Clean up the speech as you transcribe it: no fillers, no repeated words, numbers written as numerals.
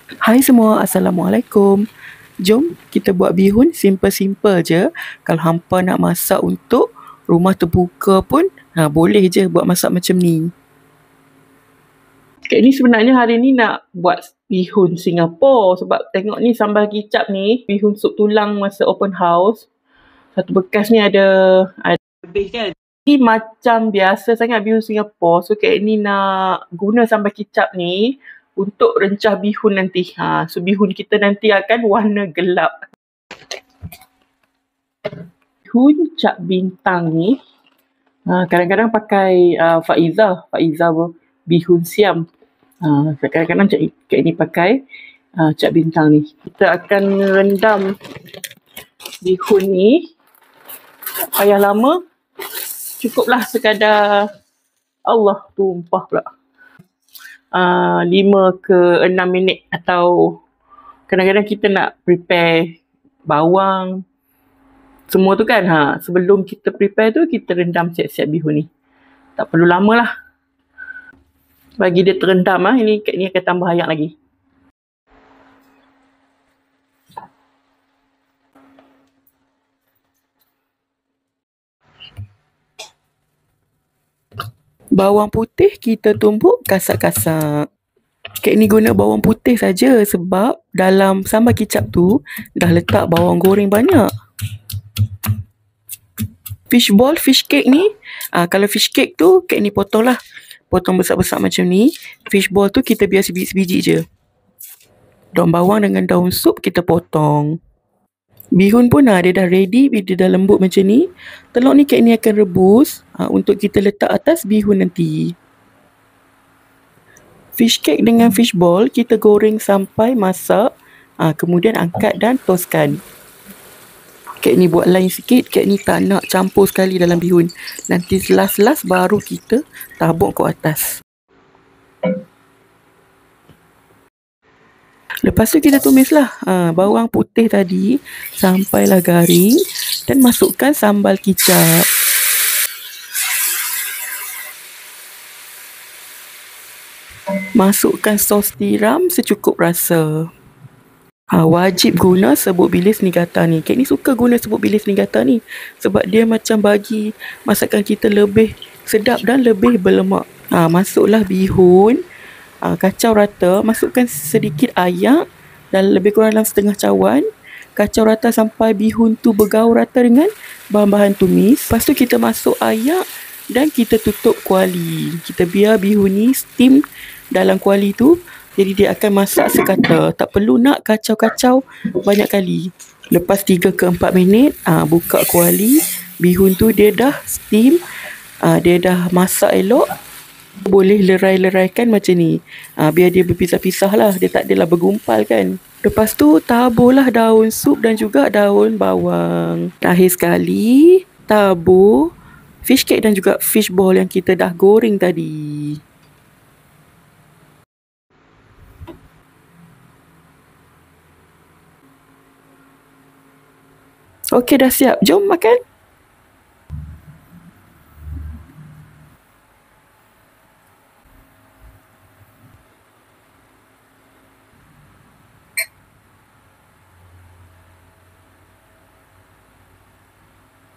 Hai semua, Assalamualaikum. Jom kita buat bihun simple-simple je. Kalau hampa nak masak untuk rumah terbuka pun, boleh je buat masak macam ni. Kak ni sebenarnya hari ni nak buat bihun Singapura sebab tengok ni sambal kicap ni, bihun sup tulang masa open house. Satu bekas ni ada lebih kan. Ni macam biasa sangat bihun Singapura. So Kak ni nak guna sambal kicap ni untuk rencah bihun nanti. So bihun kita nanti akan warna gelap. Bihun cap bintang ni kadang-kadang pakai Faiza bihun siam. Kadang-kadang Kak ni pakai cap bintang ni. Kita akan rendam bihun ni. Tak payah lama. Cukuplah sekadar Allah tumpah pula. 5 ke 6 minit atau kadang-kadang kita nak prepare bawang semua tu kan. Sebelum kita prepare tu kita rendam siap-siap bihun ni. Tak perlu lama lah. Bagi dia terendam ini Kak ni akan tambah ayak lagi. Bawang putih kita tumbuk kasak-kasak. Kak ni guna bawang putih saja sebab dalam sambal kicap tu dah letak bawang goreng banyak. Fishball, fish cake ni, kalau fish cake tu Kak ni potong lah. Potong besar-besar macam ni. Fishball tu kita biar sebiji-sebiji je. Daun bawang dengan daun sup kita potong. Bihun pun dia dah ready, dia dah lembut macam ni. Telur ni Kak ni akan rebus untuk kita letak atas bihun nanti. Fish cake dengan fishball kita goreng sampai masak. Kemudian angkat dan toskan. Kak ni buat lain sikit. Kak ni tak nak campur sekali dalam bihun. Nanti last-last baru kita tabuk ke atas. Lepas tu kita tumislah bawang putih tadi sampailah garing dan masukkan sambal kicap. Masukkan sos tiram secukup rasa. Wajib guna serbuk bilis niigata ni. Kak ni suka guna serbuk bilis niigata ni sebab dia macam bagi masakan kita lebih sedap dan lebih berlemak. Masuklah bihun. Kacau rata, masukkan sedikit ayak dan lebih kurang dalam setengah cawan. Kacau rata sampai bihun tu bergaul rata dengan bahan-bahan tumis. Lepas tu kita masuk ayak dan kita tutup kuali. Kita biar bihun ni steam dalam kuali tu. Jadi dia akan masak sekata. Tak perlu nak kacau-kacau banyak kali. Lepas 3 ke 4 minit, buka kuali. Bihun tu dia dah steam. Dia dah masak elok. Boleh lerai-leraikan macam ni. Biar dia berpisah-pisah lah. Dia tak adalah bergumpal kan. Lepas tu taburlah daun sup dan juga daun bawang. Akhir sekali tabur fish cake dan juga fish ball yang kita dah goreng tadi. Okey, dah siap. Jom makan.